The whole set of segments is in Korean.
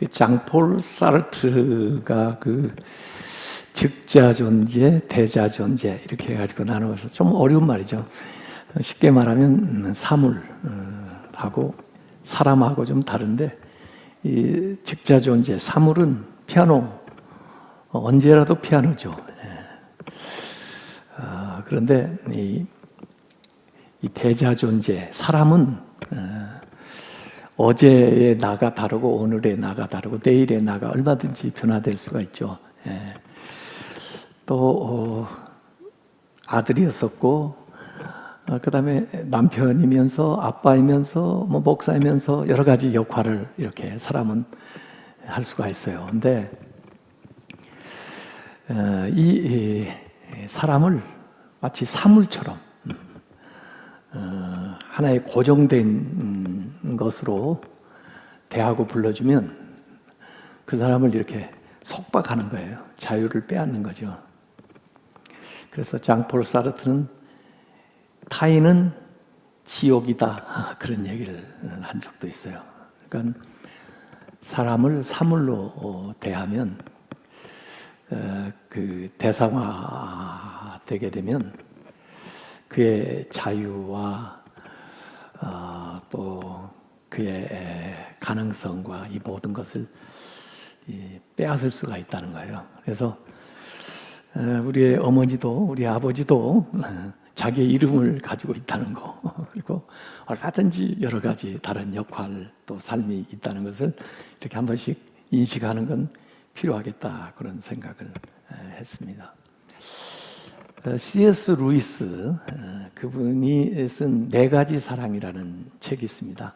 그 장폴 사르트르가 그 즉자 존재, 대자 존재 이렇게 해가지고 나눠서 좀 어려운 말이죠. 쉽게 말하면 사물하고 사람하고 좀 다른데, 이 즉자 존재, 사물은 피아노, 언제라도 피아노죠. 그런데 이 대자 존재, 사람은 어제의 나가 다르고 오늘의 나가 다르고 내일의 나가 얼마든지 변화될 수가 있죠. 또 아들이었었고, 그 다음에 남편이면서 아빠이면서 뭐 목사이면서 여러 가지 역할을 이렇게 사람은 할 수가 있어요. 근데 이 사람을 마치 사물처럼 하나의 고정된 것으로 대하고 불러주면 그 사람을 이렇게 속박하는 거예요. 자유를 빼앗는 거죠. 그래서 장폴 사르트는 타인은 지옥이다, 그런 얘기를 한 적도 있어요. 그러니까 사람을 사물로 대하면 그 대상화 되게 되면 그의 자유와 또 그의 가능성과 이 모든 것을 빼앗을 수가 있다는 거예요. 그래서 우리의 어머니도 우리 아버지도 자기의 이름을 가지고 있다는 거, 그리고 얼마든지 여러 가지 다른 역할 또 삶이 있다는 것을 이렇게 한 번씩 인식하는 건 필요하겠다, 그런 생각을 했습니다. C.S. 루이스, 그분이 쓴 네 가지 사랑이라는 책이 있습니다.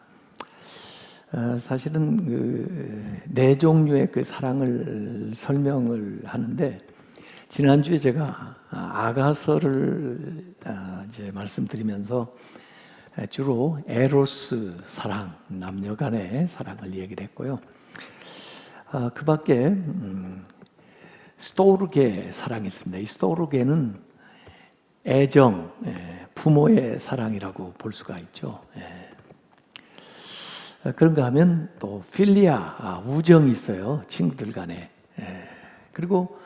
사실은 그 네 종류의 그 사랑을 설명을 하는데, 지난주에 제가 아가서를 이제 말씀드리면서 주로 에로스 사랑, 남녀 간의 사랑을 얘기를 했고요. 그 밖에 스토르게 사랑이 있습니다. 이 스토르게는 애정, 부모의 사랑이라고 볼 수가 있죠. 그런가 하면 또 필리아, 우정이 있어요. 친구들 간에. 그리고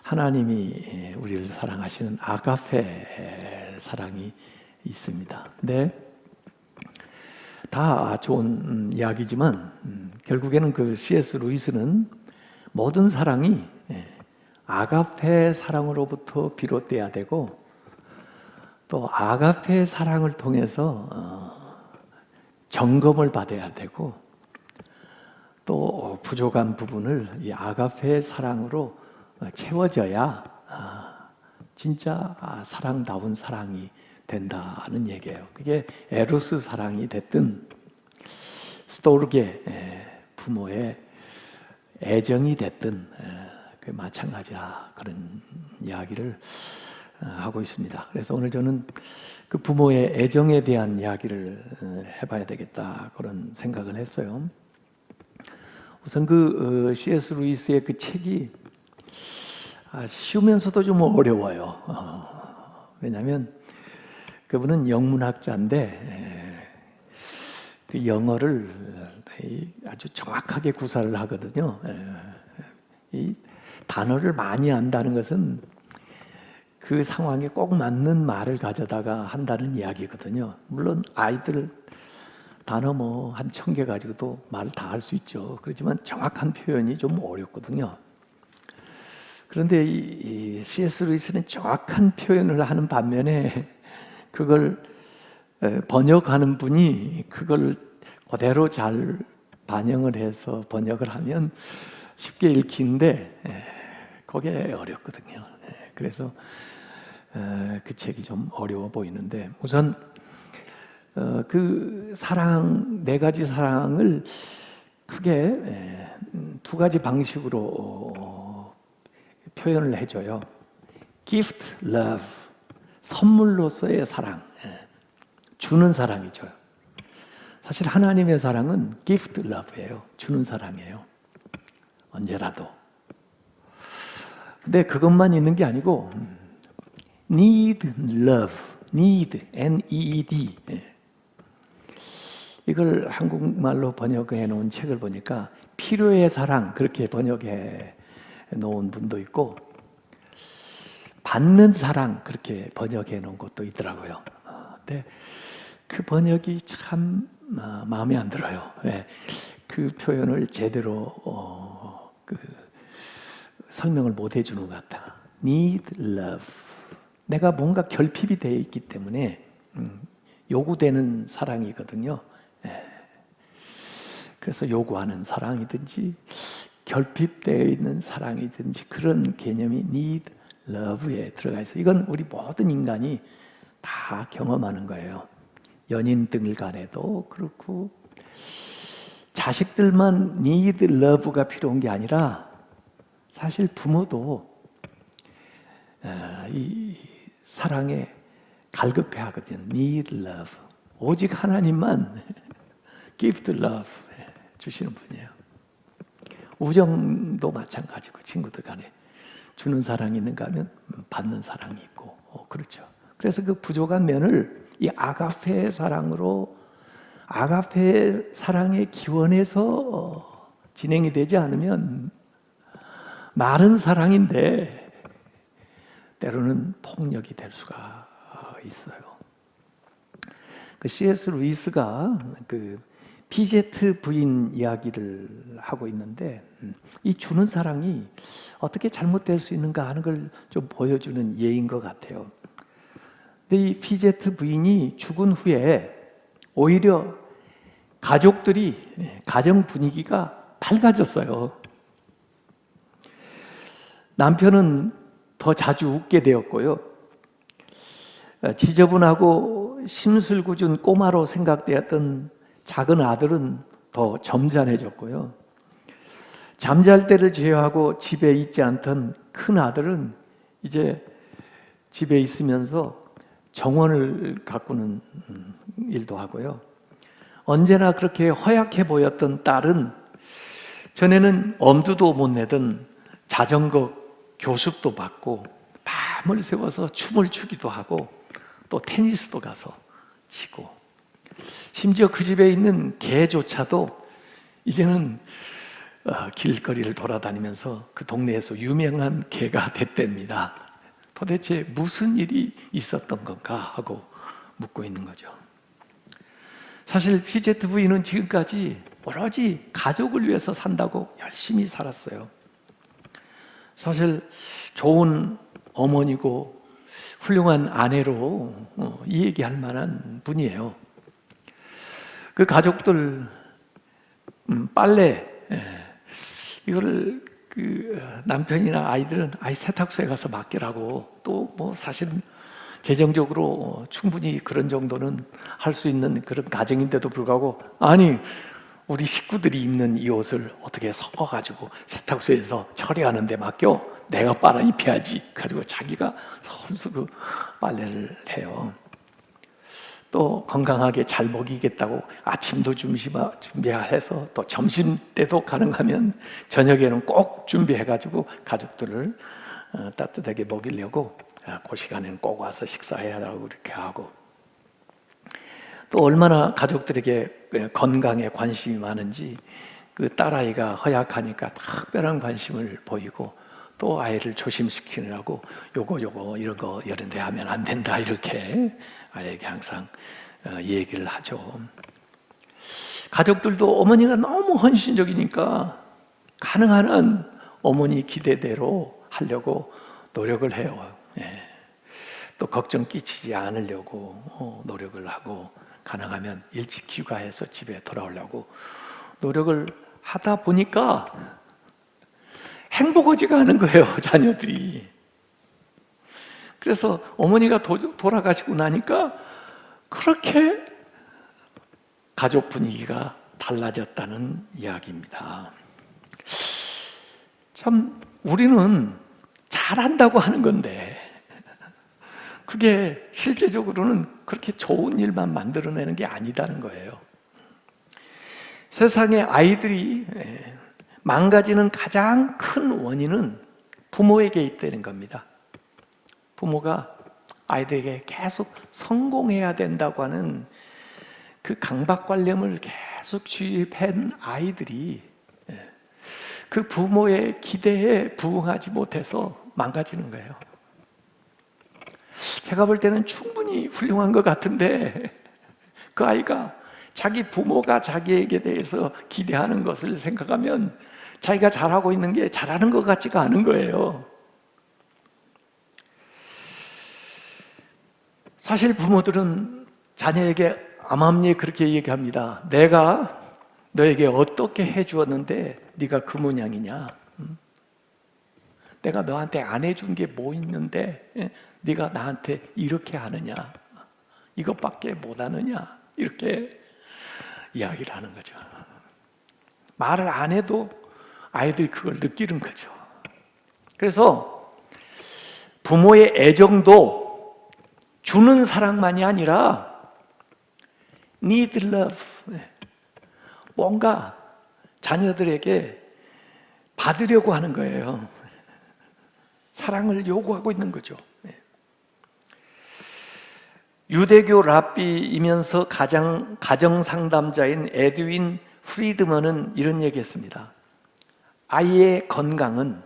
하나님이 우리를 사랑하시는 아가페 사랑이 있습니다. 근데 다 좋은 이야기지만 결국에는 그 C.S. 루이스는 모든 사랑이 아가페 사랑으로부터 비롯돼야 되고, 또 아가페 사랑을 통해서 점검을 받아야 되고, 또 부족한 부분을 이 아가페 사랑으로 채워져야 진짜 사랑다운 사랑이 된다는 얘기예요. 그게 에로스 사랑이 됐든 스토르게 부모의 애정이 됐든 그 마찬가지라, 그런 이야기를 하고 있습니다. 그래서 오늘 저는 그 부모의 애정에 대한 이야기를 해봐야 되겠다, 그런 생각을 했어요. 우선 그 C.S. 루이스의 그 책이 쉬우면서도 좀 어려워요. 왜냐하면 그분은 영문학자인데 그 영어를 아주 정확하게 구사를 하거든요. 이 단어를 많이 안다는 것은 그 상황에 꼭 맞는 말을 가져다가 한다는 이야기거든요. 물론 아이들 단어 뭐 한 1000개 가지고도 말을 다 할 수 있죠. 그렇지만 정확한 표현이 좀 어렵거든요. 그런데 이 C.S. 루이스는 정확한 표현을 하는 반면에 그걸 번역하는 분이 그걸 그대로 잘 반영을 해서 번역을 하면 쉽게 읽히는데 그게 어렵거든요. 그래서 그 책이 좀 어려워 보이는데, 우선 그 사랑, 네 가지 사랑을 크게 두 가지 방식으로 표현을 해줘요. gift love, 선물로서의 사랑, 주는 사랑이죠. 사실 하나님의 사랑은 gift love예요. 주는 사랑이에요. 언제라도. 근데 그것만 있는 게 아니고 need love, need, N-E-E-D. 이걸 한국말로 번역해 놓은 책을 보니까 필요의 사랑 그렇게 번역해 놓은 분도 있고 받는 사랑 그렇게 번역해 놓은 것도 있더라고요. 근데 그 번역이 참 마음에 안 들어요. 왜? 그 표현을 제대로 설명을 못 해주는 것 같다. Need love. 내가 뭔가 결핍이 되어 있기 때문에 요구되는 사랑이거든요. 그래서 요구하는 사랑이든지 결핍되어 있는 사랑이든지 그런 개념이 need love에 들어가 있어요. 이건 우리 모든 인간이 다 경험하는 거예요. 연인들 간에도 그렇고 자식들만 need love가 필요한 게 아니라 사실 부모도 이 사랑에 갈급해 하거든요. need love. 오직 하나님만 gift love 주시는 분이에요. 우정도 마찬가지고 친구들 간에 주는 사랑이 있는가 하면 받는 사랑이 있고 그렇죠. 그래서 그 부족한 면을 이 아가페 사랑으로 아가페 사랑의 기원에서 진행이 되지 않으면 마른 사랑인데 때로는 폭력이 될 수가 있어요. 그 C.S. 루이스가 그 피제트 부인 이야기를 하고 있는데 이 주는 사랑이 어떻게 잘못될 수 있는가 하는 걸 좀 보여주는 예인 것 같아요. 근데 이 피제트 부인이 죽은 후에 오히려 가족들이 가정 분위기가 밝아졌어요. 남편은 더 자주 웃게 되었고요. 지저분하고 심술궂은 꼬마로 생각되었던 작은 아들은 더 점잖해졌고요. 잠잘 때를 제외하고 집에 있지 않던 큰 아들은 이제 집에 있으면서 정원을 가꾸는 일도 하고요. 언제나 그렇게 허약해 보였던 딸은 전에는 엄두도 못 내던 자전거 교습도 받고 밤을 새워서 춤을 추기도 하고 또 테니스도 가서 치고 심지어 그 집에 있는 개조차도 이제는 길거리를 돌아다니면서 그 동네에서 유명한 개가 됐답니다. 도대체 무슨 일이 있었던 건가 하고 묻고 있는 거죠. 사실 피제트 부인은 지금까지 오로지 가족을 위해서 산다고 열심히 살았어요. 사실 좋은 어머니고 훌륭한 아내로 이 얘기할 만한 분이에요. 그 가족들 빨래 이거를 그 남편이나 아이들은 아이 세탁소에 가서 맡기라고 또 뭐 사실은 재정적으로 충분히 그런 정도는 할 수 있는 그런 가정인데도 불구하고 아니 우리 식구들이 입는 이 옷을 어떻게 섞어가지고 세탁소에서 처리하는 데 맡겨 내가 빨아 입혀야지 가지고 자기가 선수 그 빨래를 해요. 또 건강하게 잘 먹이겠다고 아침도 준비해서 또 점심 때도 가능하면 저녁에는 꼭 준비해가지고 가족들을 따뜻하게 먹이려고 그 시간에는 꼭 와서 식사해야 하고 이렇게 하고 또 얼마나 가족들에게 건강에 관심이 많은지 그 딸아이가 허약하니까 특별한 관심을 보이고 또 아이를 조심시키느라고 요거 이런 거 이런 데 하면 안 된다 이렇게 아이에게 항상 얘기를 하죠. 가족들도 어머니가 너무 헌신적이니까 가능한 한 어머니 기대대로 하려고 노력을 해요. 또 걱정 끼치지 않으려고 노력을 하고 가능하면 일찍 귀가해서 집에 돌아오려고 노력을 하다 보니까 행복하지가 않은 거예요, 자녀들이. 그래서 어머니가 돌아가시고 나니까 그렇게 가족 분위기가 달라졌다는 이야기입니다. 참 우리는 잘한다고 하는 건데 그게 실제적으로는 그렇게 좋은 일만 만들어내는 게 아니다는 거예요. 세상에 아이들이 망가지는 가장 큰 원인은 부모에게 있다는 겁니다. 부모가 아이들에게 계속 성공해야 된다고 하는 그 강박관념을 계속 주입한 아이들이 그 부모의 기대에 부응하지 못해서 망가지는 거예요. 제가 볼 때는 충분히 훌륭한 것 같은데 그 아이가 자기 부모가 자기에게 대해서 기대하는 것을 생각하면 자기가 잘하고 있는 게 잘하는 것 같지가 않은 거예요. 사실 부모들은 자녀에게 암암리에 그렇게 얘기합니다. 내가 너에게 어떻게 해주었는데 네가 그 모양이냐? 내가 너한테 안 해준 게 뭐 있는데 네가 나한테 이렇게 하느냐? 이것밖에 못 하느냐? 이렇게 이야기를 하는 거죠. 말을 안 해도 아이들이 그걸 느끼는 거죠. 그래서 부모의 애정도 주는 사랑만이 아니라 need love, 뭔가 자녀들에게 받으려고 하는 거예요. 사랑을 요구하고 있는 거죠. 유대교 랍비이면서 가정 상담자인 에드윈 프리드먼은 이런 얘기했습니다. 아이의 건강은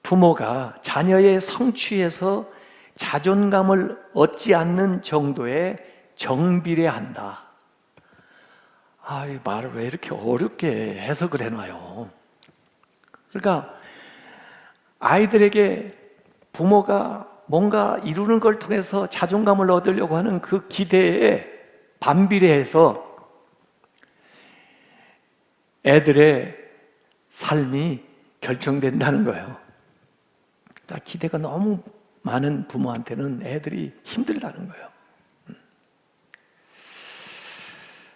부모가 자녀의 성취에서 자존감을 얻지 않는 정도의 정비례한다. 이 말을 왜 이렇게 어렵게 해석을 해놔요? 그러니까 아이들에게 부모가 뭔가 이루는 걸 통해서 자존감을 얻으려고 하는 그 기대에 반비례해서 애들의 삶이 결정된다는 거예요. 기대가 너무 많은 부모한테는 애들이 힘들다는 거예요.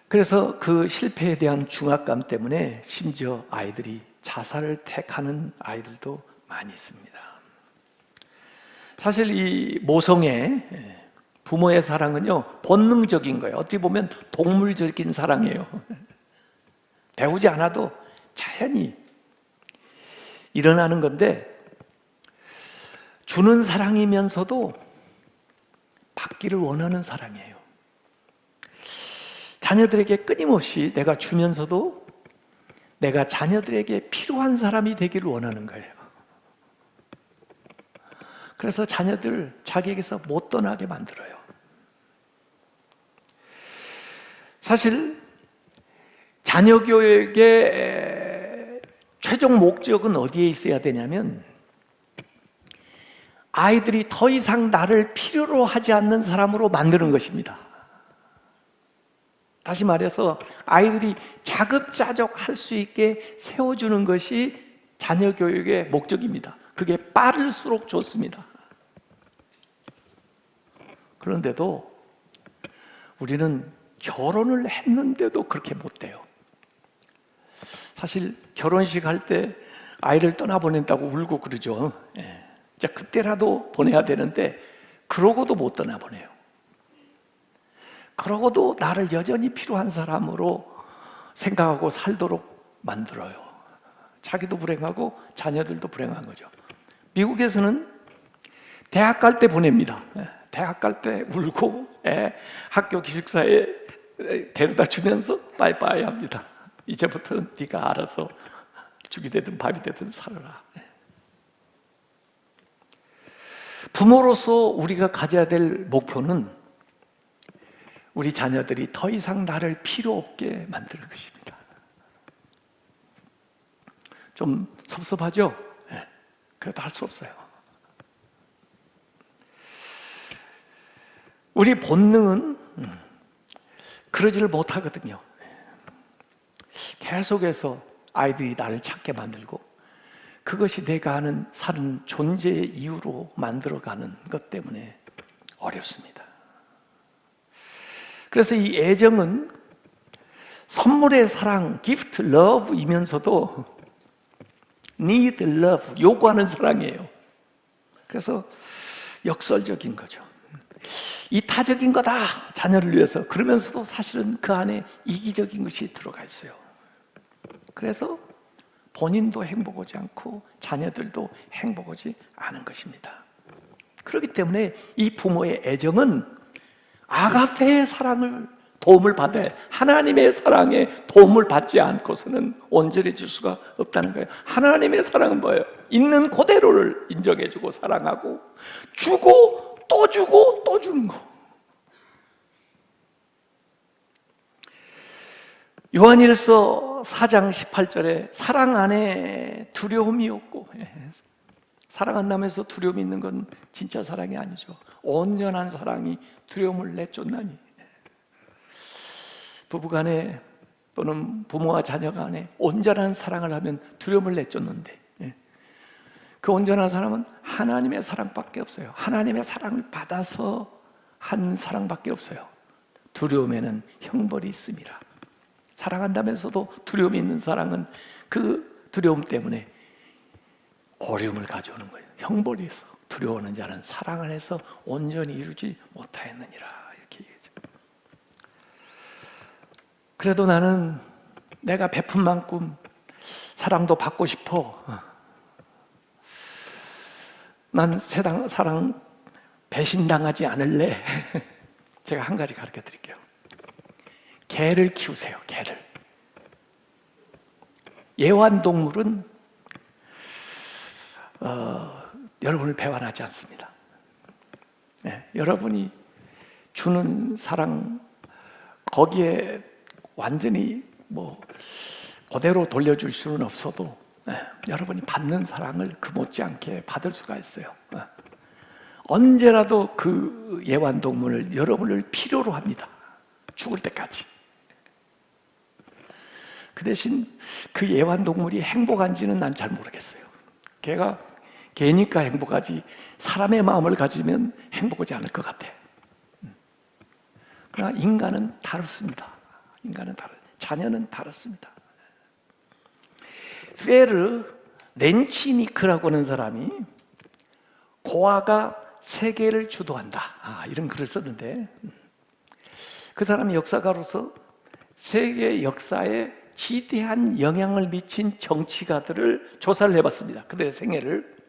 그래서 그 실패에 대한 중압감 때문에 심지어 아이들이 자살을 택하는 아이들도 많이 있습니다. 사실 이 모성애, 부모의 사랑은요 본능적인 거예요. 어찌 보면 동물적인 사랑이에요. 배우지 않아도 자연히 일어나는 건데 주는 사랑이면서도 받기를 원하는 사랑이에요. 자녀들에게 끊임없이 내가 주면서도 내가 자녀들에게 필요한 사람이 되기를 원하는 거예요. 그래서 자녀들 자기에게서 못 떠나게 만들어요. 사실 자녀 교육의 최종 목적은 어디에 있어야 되냐면 아이들이 더 이상 나를 필요로 하지 않는 사람으로 만드는 것입니다. 다시 말해서 아이들이 자급자족 할 수 있게 세워주는 것이 자녀 교육의 목적입니다. 그게 빠를수록 좋습니다. 그런데도 우리는 결혼을 했는데도 그렇게 못 돼요. 사실 결혼식 할 때 아이를 떠나보낸다고 울고 그러죠. 그때라도 보내야 되는데 그러고도 못 떠나보내요. 그러고도 나를 여전히 필요한 사람으로 생각하고 살도록 만들어요. 자기도 불행하고 자녀들도 불행한 거죠. 미국에서는 대학 갈 때 보냅니다. 대학 갈 때 울고 학교 기숙사에 데려다 주면서 빠이빠이 합니다. 이제부터는 네가 알아서 죽이 되든 밥이 되든 살아라. 부모로서 우리가 가져야 될 목표는 우리 자녀들이 더 이상 나를 필요 없게 만드는 것입니다. 좀 섭섭하죠? 그래도 할 수 없어요. 우리 본능은 그러지를 못하거든요. 계속해서 아이들이 나를 찾게 만들고 그것이 내가 사는 존재의 이유로 만들어가는 것 때문에 어렵습니다. 그래서 이 애정은 선물의 사랑, gift love이면서도 need love, 요구하는 사랑이에요. 그래서 역설적인 거죠. 이타적인 거다, 자녀를 위해서. 그러면서도 사실은 그 안에 이기적인 것이 들어가 있어요. 그래서 본인도 행복하지 않고 자녀들도 행복하지 않은 것입니다. 그렇기 때문에 이 부모의 애정은 아가페의 사랑을 도움을 받아야, 하나님의 사랑에 도움을 받지 않고서는 온전해질 수가 없다는 거예요. 하나님의 사랑은 뭐예요? 있는 그대로를 인정해주고 사랑하고, 주고 또 주는 거. 요한일서 4장 18절에 사랑 안에 두려움이 없고, 사랑한다면서 두려움이 있는 건 진짜 사랑이 아니죠. 온전한 사랑이 두려움을 내쫓나니. 부부간에 또는 부모와 자녀 간에 온전한 사랑을 하면 두려움을 내쫓는데, 그 온전한 사랑은 하나님의 사랑밖에 없어요. 하나님의 사랑을 받아서 한 사랑밖에 없어요. 두려움에는 형벌이 있습니다. 사랑한다면서도 두려움이 있는 사랑은 그 두려움 때문에 어려움을 가져오는 거예요. 형벌이 있어. 두려워하는 자는 사랑 안에서 온전히 이루지 못하였느니라, 이렇게 얘기하죠. 그래도 나는 내가 베푼 만큼 사랑도 받고 싶어. 난 사랑 배신당하지 않을래. 제가 한 가지 가르쳐 드릴게요. 개를 키우세요. 개를. 애완동물은 여러분을 배반하지 않습니다. 여러분이 주는 사랑, 거기에 완전히 그대로 돌려줄 수는 없어도 여러분이 받는 사랑을 그 못지않게 받을 수가 있어요. 언제라도 그 애완동물을 여러분을 필요로 합니다. 죽을 때까지. 그 대신 그 애완동물이 행복한지는 난 잘 모르겠어요. 개니까 행복하지, 사람의 마음을 가지면 행복하지 않을 것 같아. 그러나 인간은 다릅니다. 자녀는 다릅니다. 페르 렌치니크라고 하는 사람이 고아가 세계를 주도한다, 이런 글을 썼는데, 그 사람이 역사가로서 세계 역사에 지대한 영향을 미친 정치가들을 조사를 해봤습니다. 그들의 생애를.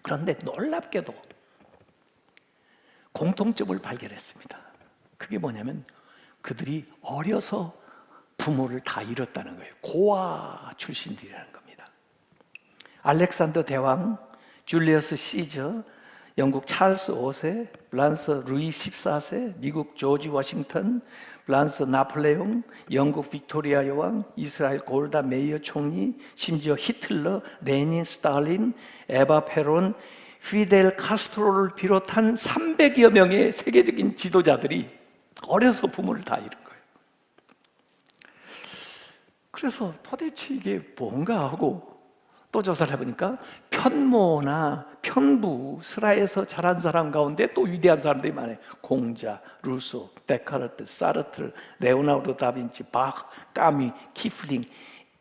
그런데 놀랍게도 공통점을 발견했습니다. 그게 뭐냐면 그들이 어려서 부모를 다 잃었다는 거예요. 고아 출신들이라는 겁니다. 알렉산더 대왕, 줄리어스 시저, 영국 찰스 5세, 프랑스 루이 14세, 미국 조지 워싱턴, 프랑스 나폴레옹, 영국 빅토리아 여왕, 이스라엘 골다 메이어 총리, 심지어 히틀러, 레닌, 스탈린, 에바 페론, 피델 카스트로를 비롯한 300여 명의 세계적인 지도자들이 어려서 부모를 다 잃은 거예요. 그래서 도대체 이게 뭔가 하고 또 조사를 해보니까 편모나 편부, 슬하에서 자란 사람 가운데 또 위대한 사람들이 많아요. 공자, 루소, 데카르트, 사르트르, 레오나르도 다빈치, 바흐, 까미, 키플링,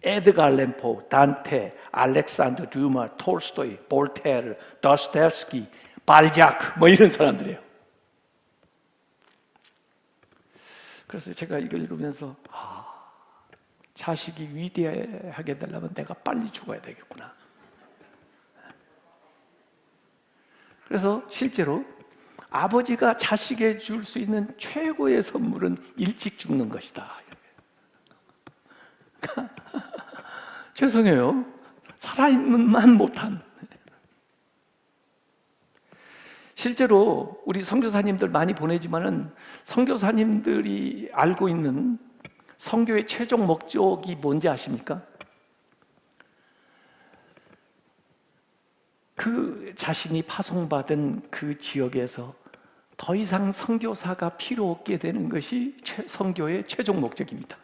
에드가 알렌 포, 단테, 알렉산더 듀마, 톨스토이, 볼테르, 도스토옙스키, 발자크, 이런 사람들이에요. 그래서 제가 이걸 읽으면서 자식이 위대하게 되려면 내가 빨리 죽어야 되겠구나. 그래서 실제로 아버지가 자식에게 줄 수 있는 최고의 선물은 일찍 죽는 것이다. 죄송해요. 살아있는만 못한. 실제로 우리 선교사님들 많이 보내지만은 선교사님들이 알고 있는 선교의 최종 목적이 뭔지 아십니까? 그 자신이 파송받은 그 지역에서 더 이상 선교사가 필요 없게 되는 것이 선교의 최종 목적입니다.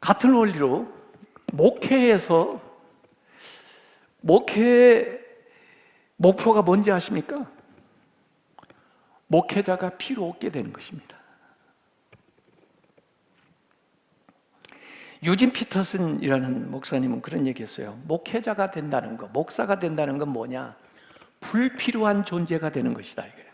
같은 원리로 목회의 목표가 뭔지 아십니까? 목회자가 필요 없게 되는 것입니다. 유진 피터슨이라는 목사님은 그런 얘기했어요. 목회자가 된다는 거, 목사가 된다는 건 뭐냐? 불필요한 존재가 되는 것이다, 이거예요.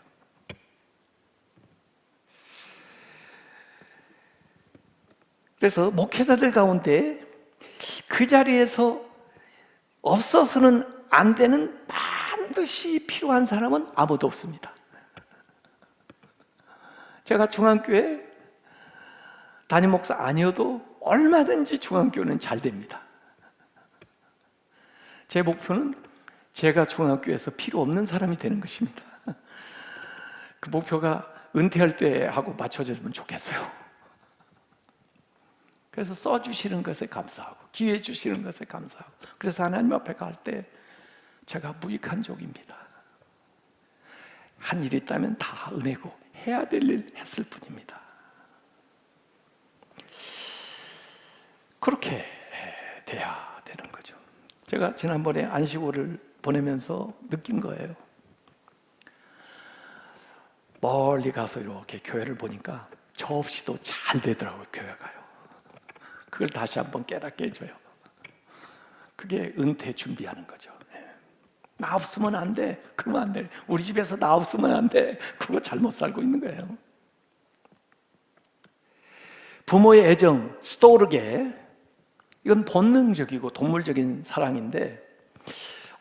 그래서 목회자들 가운데 그 자리에서 없어서는 안 되는 많은 반드시 필요한 사람은 아무도 없습니다. 제가 중앙교회 담임 목사 아니어도 얼마든지 중앙교회는 잘 됩니다. 제 목표는 제가 중앙교회에서 필요 없는 사람이 되는 것입니다. 그 목표가 은퇴할 때 하고 맞춰졌으면 좋겠어요. 그래서 써주시는 것에 감사하고 기회 주시는 것에 감사하고, 그래서 하나님 앞에 갈 때 제가 무익한 종입니다. 한 일이 있다면 다 은혜고 해야 될 일 했을 뿐입니다. 그렇게 돼야 되는 거죠. 제가 지난번에 안식오를 보내면서 느낀 거예요. 멀리 가서 이렇게 교회를 보니까 저 없이도 잘 되더라고요, 교회가요. 그걸 다시 한번 깨닫게 해줘요. 그게 은퇴 준비하는 거죠. 나 없으면 안 돼. 그러면 안 돼. 우리 집에서 나 없으면 안 돼. 그거 잘못 살고 있는 거예요. 부모의 애정, 스토르게, 이건 본능적이고 동물적인 사랑인데,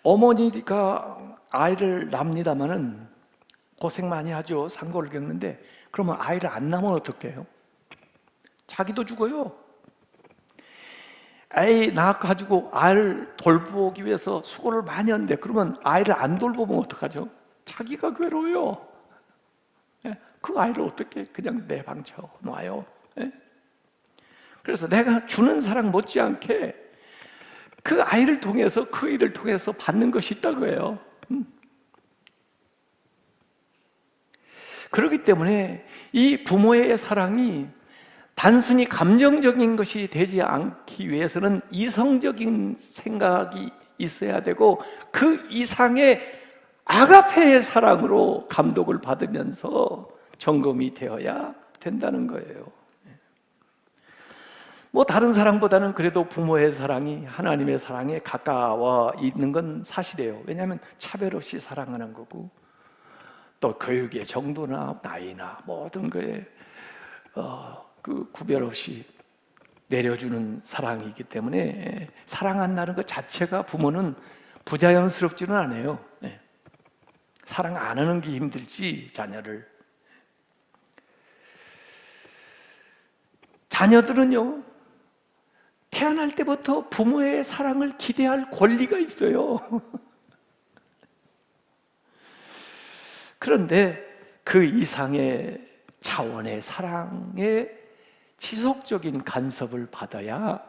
어머니가 아이를 낳습니다마는 고생 많이 하죠. 상고를 겪는데, 그러면 아이를 안 낳으면 어떡해요? 자기도 죽어요. 아이 낳아가지고 아이를 돌보기 위해서 수고를 많이 하는데, 그러면 아이를 안 돌보면 어떡하죠? 자기가 괴로워요. 그 아이를 어떻게 그냥 내방쳐 놔요? 그래서 내가 주는 사랑 못지않게 그 아이를 통해서, 그 일을 통해서 받는 것이 있다고 해요. 그렇기 때문에 이 부모의 사랑이 단순히 감정적인 것이 되지 않기 위해서는 이성적인 생각이 있어야 되고, 그 이상의 아가페의 사랑으로 감독을 받으면서 점검이 되어야 된다는 거예요. 뭐 다른 사랑보다는 그래도 부모의 사랑이 하나님의 사랑에 가까워 있는 건 사실이에요. 왜냐하면 차별 없이 사랑하는 거고, 또 교육의 정도나 나이나 모든 거에 그 구별 없이 내려주는 사랑이기 때문에, 사랑한다는 것 자체가 부모는 부자연스럽지는 않아요. 사랑 안 하는 게 힘들지, 자녀를. 자녀들은요, 태어날 때부터 부모의 사랑을 기대할 권리가 있어요. 그런데 그 이상의 차원의 사랑의 지속적인 간섭을 받아야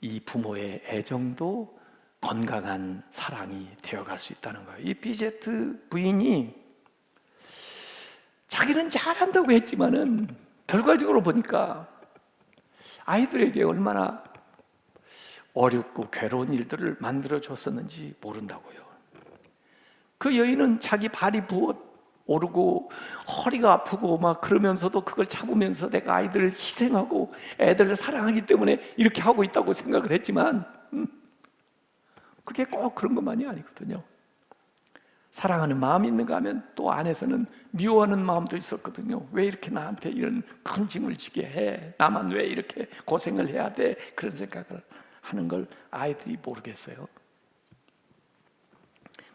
이 부모의 애정도 건강한 사랑이 되어갈 수 있다는 거예요. 이 비제트 부인이 자기는 잘한다고 했지만은 결과적으로 보니까 아이들에게 얼마나 어렵고 괴로운 일들을 만들어줬었는지 모른다고요. 그 여인은 자기 발이 부어 오르고 허리가 아프고 막 그러면서도 그걸 참으면서 내가 아이들을 희생하고 애들을 사랑하기 때문에 이렇게 하고 있다고 생각을 했지만, 그게 꼭 그런 것만이 아니거든요. 사랑하는 마음이 있는가 하면 또 안에서는 미워하는 마음도 있었거든요. 왜 이렇게 나한테 이런 큰 짐을 지게 해? 나만 왜 이렇게 고생을 해야 돼? 그런 생각을 하는 걸 아이들이 모르겠어요.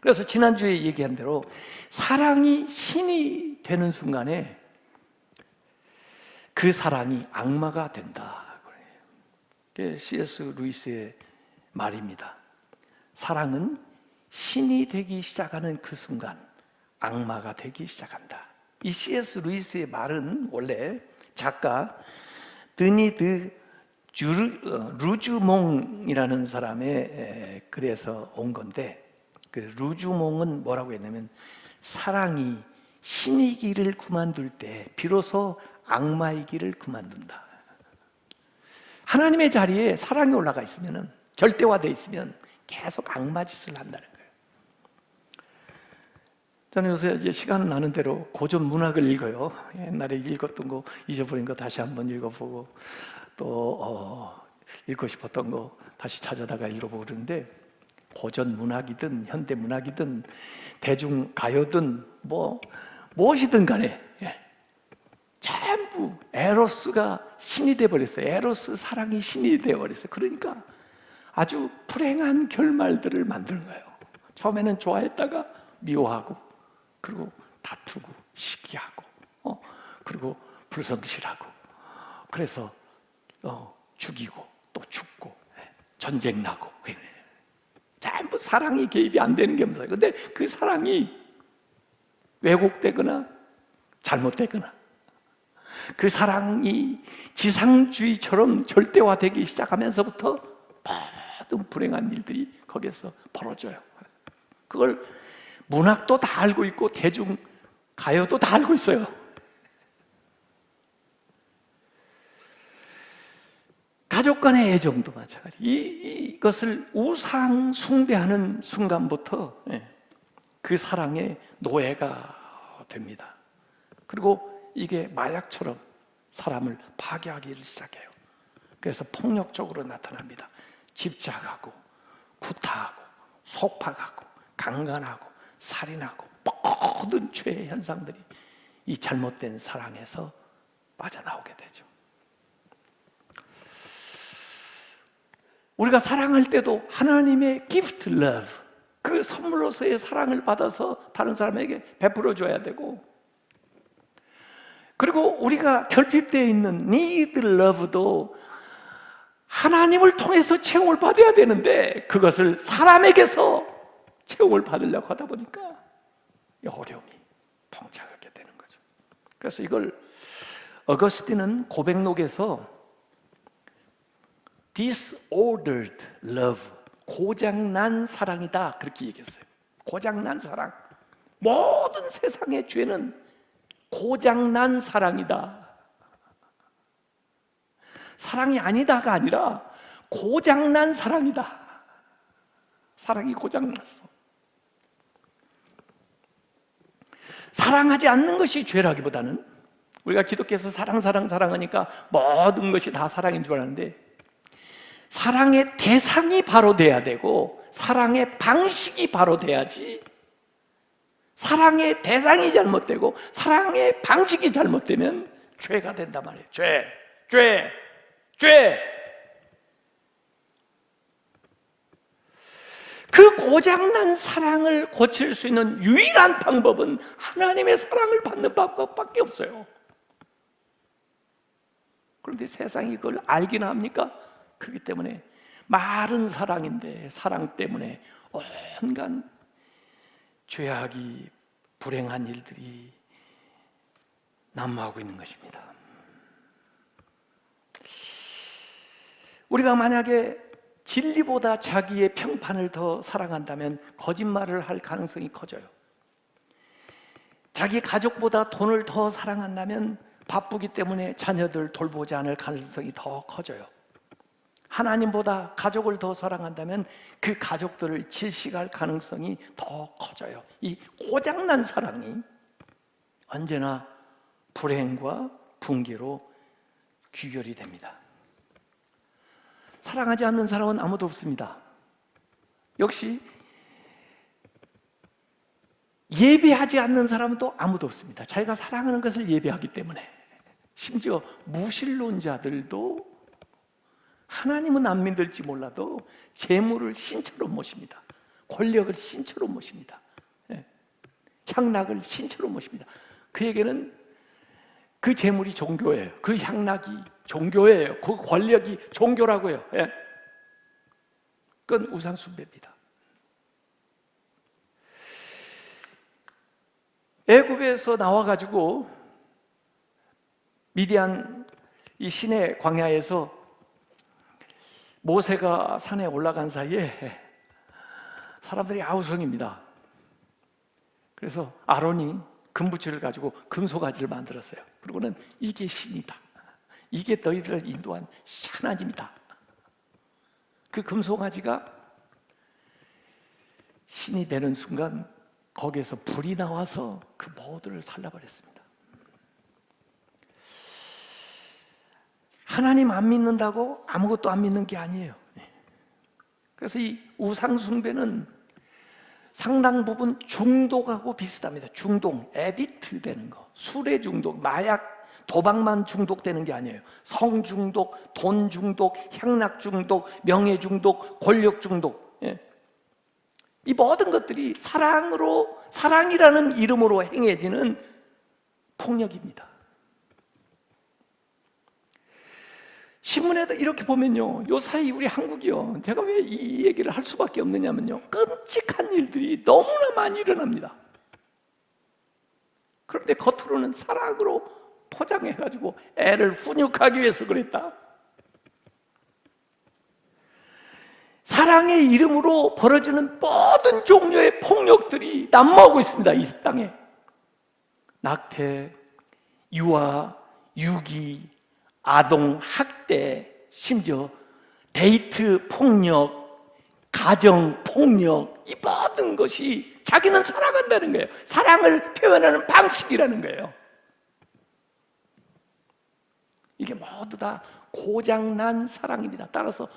그래서 지난주에 얘기한 대로 사랑이 신이 되는 순간에 그 사랑이 악마가 된다. 그게 C.S. 루이스의 말입니다. 사랑은 신이 되기 시작하는 그 순간 악마가 되기 시작한다. 이 C.S. 루이스의 말은 원래 작가 드니드 루주몽이라는 사람의 글에서 온 건데, 그 루주몽은 뭐라고 했냐면, 사랑이 신이기를 그만둘 때 비로소 악마이기를 그만둔다. 하나님의 자리에 사랑이 올라가 있으면, 절대화되어 있으면 계속 악마 짓을 한다는 거예요. 저는 요새 이제 시간 나는 대로 고전 문학을 읽어요. 옛날에 읽었던 거 잊어버린 거 다시 한번 읽어보고, 또 읽고 싶었던 거 다시 찾아다가 읽어보고 그러는데, 고전 문학이든 현대 문학이든 대중 가요든 무엇이든 간에 전부 에로스가 신이 되어버렸어요. 에로스 사랑이 신이 되어버렸어요. 그러니까 아주 불행한 결말들을 만드는 거예요. 처음에는 좋아했다가 미워하고, 그리고 다투고 시기하고, 그리고 불성실하고, 그래서 죽이고 또 죽고 전쟁 나고, 전부 사랑이 개입이 안 되는 게 없어요. 근데 그 사랑이 왜곡되거나 잘못되거나, 그 사랑이 지상주의처럼 절대화되기 시작하면서부터 모든 불행한 일들이 거기에서 벌어져요. 그걸 문학도 다 알고 있고 대중 가요도 다 알고 있어요. 가족 간의 애정도 마찬가지. 이것을 우상 숭배하는 순간부터 그 사랑의 노예가 됩니다. 그리고 이게 마약처럼 사람을 파괴하기 시작해요. 그래서 폭력적으로 나타납니다. 집착하고 구타하고 속박하고 강간하고 살인하고 모든 죄의 현상들이 이 잘못된 사랑에서 빠져나오게 되죠. 우리가 사랑할 때도 하나님의 gift love, 그 선물로서의 사랑을 받아서 다른 사람에게 베풀어 줘야 되고, 그리고 우리가 결핍되어 있는 need love도 하나님을 통해서 채용을 받아야 되는데, 그것을 사람에게서 채용을 받으려고 하다 보니까 어려움이 봉착하게 되는 거죠. 그래서 이걸 어거스틴은 고백록에서 disordered love, 고장난 사랑이다, 그렇게 얘기했어요. 고장난 사랑, 모든 세상의 죄는 고장난 사랑이다. 사랑이 아니다가 아니라 고장난 사랑이다. 사랑이 고장났어. 사랑하지 않는 것이 죄라기보다는, 우리가 기독교에서 사랑하니까 모든 것이 다 사랑인 줄 아는데, 사랑의 대상이 바로 돼야 되고 사랑의 방식이 바로 돼야지, 사랑의 대상이 잘못되고 사랑의 방식이 잘못되면 죄가 된단 말이에요. 죄. 그 고장난 사랑을 고칠 수 있는 유일한 방법은 하나님의 사랑을 받는 방법밖에 없어요. 그런데 세상이 그걸 알긴 합니까? 그렇기 때문에 말은 사랑인데 사랑 때문에 온갖 죄악이, 불행한 일들이 난무하고 있는 것입니다. 우리가 만약에 진리보다 자기의 평판을 더 사랑한다면 거짓말을 할 가능성이 커져요. 자기 가족보다 돈을 더 사랑한다면 바쁘기 때문에 자녀들 돌보지 않을 가능성이 더 커져요. 하나님보다 가족을 더 사랑한다면 그 가족들을 질식할 가능성이 더 커져요. 이 고장난 사랑이 언제나 불행과 붕괴로 귀결이 됩니다. 사랑하지 않는 사람은 아무도 없습니다. 역시 예배하지 않는 사람은 또 아무도 없습니다. 자기가 사랑하는 것을 예배하기 때문에. 심지어 무신론자들도 하나님은 안 믿을지 몰라도 재물을 신처럼 모십니다. 권력을 신처럼 모십니다. 향락을 신처럼 모십니다. 그에게는 그 재물이 종교예요. 그 향락이 종교예요. 그 권력이 종교라고요. 그건 우상숭배입니다. 애굽에서 나와가지고 미디안 이 시내 광야에서 모세가 산에 올라간 사이에 사람들이 아우성입니다. 그래서 아론이 금붙이를 가지고 금송아지를 만들었어요. 그리고는 이게 신이다. 이게 너희들을 인도한 하나님이다. 그 금송아지가 신이 되는 순간 거기에서 불이 나와서 그 모두를 살라버렸습니다. 하나님 안 믿는다고 아무것도 안 믿는 게 아니에요. 그래서 이 우상숭배는 상당 부분 중독하고 비슷합니다. 중독, 에디트 되는 거, 술에 중독, 마약, 도박만 중독되는 게 아니에요. 성 중독, 돈 중독, 향락 중독, 명예 중독, 권력 중독. 이 모든 것들이 사랑이라는 이름으로 행해지는 폭력입니다. 신문에도 이렇게 보면요, 요사이 우리 한국이요, 제가 왜 이 얘기를 할 수밖에 없느냐면요, 끔찍한 일들이 너무나 많이 일어납니다. 그런데 겉으로는 사랑으로 포장해가지고 애를 훈육하기 위해서 그랬다. 사랑의 이름으로 벌어지는 모든 종류의 폭력들이 난무하고 있습니다. 이 땅에 낙태, 유아, 유기, 아동 학대, 심지어 데이트 폭력, 가정 폭력, 이 모든 것이 자기는 사랑한다는 거예요. 사랑을 표현하는 방식이라는 거예요. 이게 모두 다 고장난 사랑입니다. 따라서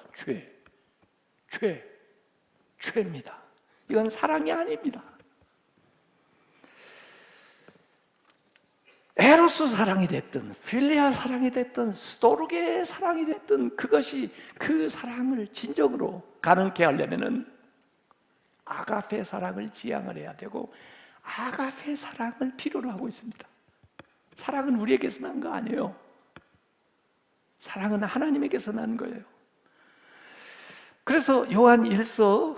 죄입니다. 이건 사랑이 아닙니다. 에로스 사랑이 됐든 필리아 사랑이 됐든 스토르게 사랑이 됐든 그것이 그 사랑을 진정으로 가능케 하려면은 아가페 사랑을 지향을 해야 되고 아가페 사랑을 필요로 하고 있습니다. 사랑은 우리에게서 난 거 아니에요. 사랑은 하나님에게서 난 거예요. 그래서 요한 1서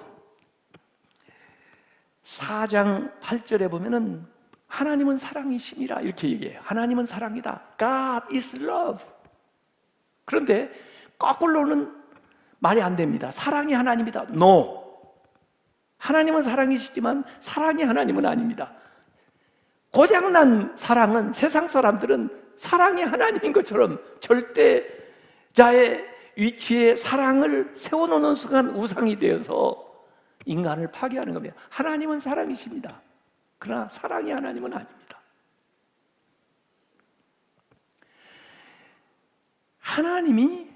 4장 8절에 보면은 하나님은 사랑이심이라 이렇게 얘기해요. 하나님은 사랑이다. God is love. 그런데 거꾸로는 말이 안 됩니다. 사랑이 하나님이다. No. 하나님은 사랑이시지만 사랑이 하나님은 아닙니다. 고장난 사랑은 세상 사람들은 사랑이 하나님인 것처럼 절대자의 위치에 사랑을 세워놓는 순간 우상이 되어서 인간을 파괴하는 겁니다. 하나님은 사랑이십니다. 그러나 사랑이 하나님은 아닙니다. 하나님이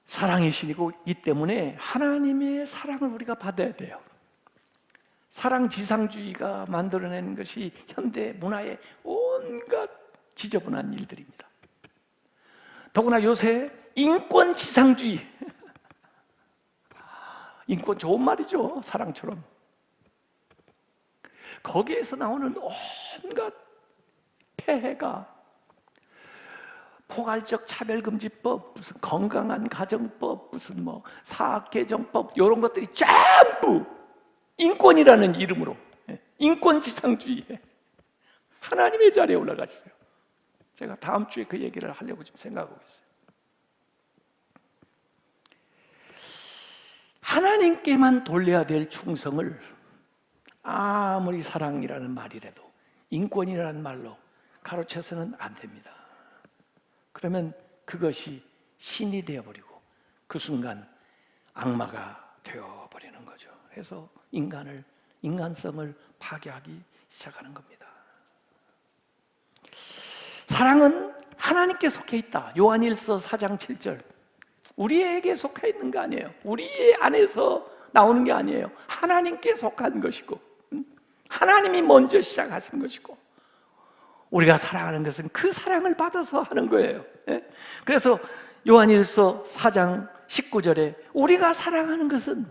사랑이시기 때문에 하나님의 사랑을 우리가 받아야 돼요. 사랑 지상주의가 만들어내는 것이 현대 문화의 온갖 지저분한 일들입니다. 더구나 요새 인권 지상주의, 인권 좋은 말이죠. 사랑처럼. 거기에서 나오는 온갖 폐해가 포괄적 차별금지법, 무슨 건강한 가정법, 무슨 뭐 사학개정법 이런 것들이 전부 인권이라는 이름으로 인권지상주의에 하나님의 자리에 올라가 있어요. 제가 다음 주에 그 얘기를 하려고 지금 생각하고 있어요. 하나님께만 돌려야 될 충성을 아무리 사랑이라는 말이라도 인권이라는 말로 가로채서는 안 됩니다. 그러면 그것이 신이 되어버리고 그 순간 악마가 되어버리는 거죠. 그래서 인간성을 파괴하기 시작하는 겁니다. 사랑은 하나님께 속해 있다. 요한일서 4장 7절. 우리에게 속해 있는 거 아니에요. 우리 안에서 나오는 게 아니에요. 하나님께 속한 것이고 하나님이 먼저 시작하신 것이고 우리가 사랑하는 것은 그 사랑을 받아서 하는 거예요. 그래서 요한일서 4장 19절에 우리가 사랑하는 것은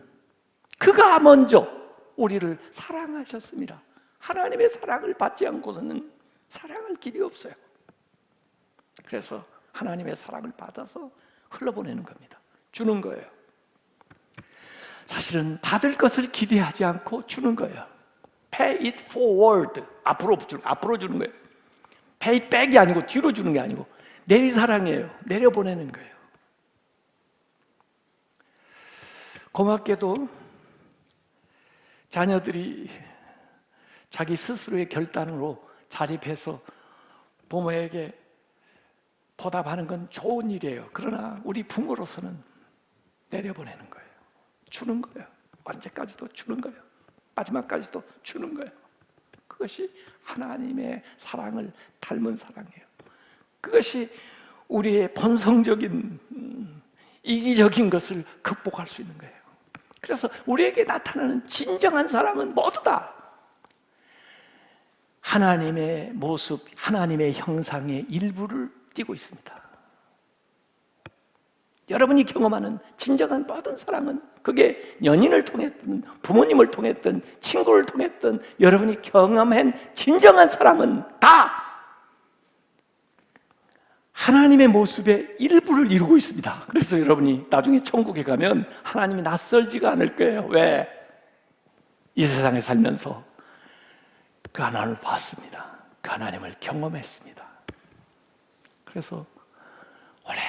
그가 먼저 우리를 사랑하셨습니다. 하나님의 사랑을 받지 않고서는 사랑할 길이 없어요. 그래서 하나님의 사랑을 받아서 흘러보내는 겁니다. 주는 거예요. 사실은 받을 것을 기대하지 않고 주는 거예요. Pay it forward. 앞으로 주는 거예요. Pay it back이 아니고 뒤로 주는 게 아니고 내리사랑이에요. 내려보내는 거예요. 고맙게도 자녀들이 자기 스스로의 결단으로 자립해서 부모에게 보답하는 건 좋은 일이에요. 그러나 우리 부모로서는 내려보내는 거예요. 주는 거예요. 언제까지도 주는 거예요. 마지막까지도 주는 거예요. 그것이 하나님의 사랑을 닮은 사랑이에요. 그것이 우리의 본성적인 이기적인 것을 극복할 수 있는 거예요. 그래서 우리에게 나타나는 진정한 사랑은 모두 다 하나님의 모습, 하나님의 형상의 일부를 띠고 있습니다. 여러분이 경험하는 진정한 모든 사랑은, 그게 연인을 통했든 부모님을 통했든 친구를 통했든 여러분이 경험한 진정한 사랑은 다 하나님의 모습의 일부를 이루고 있습니다. 그래서 여러분이 나중에 천국에 가면 하나님이 낯설지가 않을 거예요. 왜? 이 세상에 살면서 그 하나님을 봤습니다. 그 하나님을 경험했습니다. 그래서 오래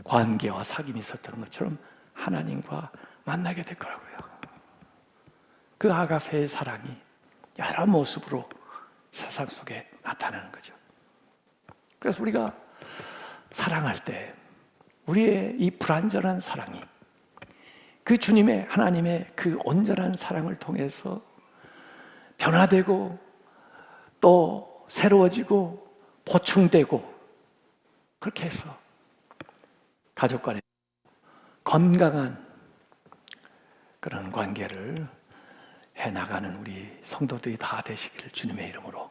관계와 사귐이 있었던 것처럼 하나님과 만나게 될 거라고요. 그 아가페의 사랑이 여러 모습으로 세상 속에 나타나는 거죠. 그래서 우리가 사랑할 때 우리의 이 불완전한 사랑이 그 주님의, 하나님의 그 온전한 사랑을 통해서 변화되고 또 새로워지고 보충되고, 그렇게 해서 가족 간에 건강한 그런 관계를 해나가는 우리 성도들이 다 되시기를 주님의 이름으로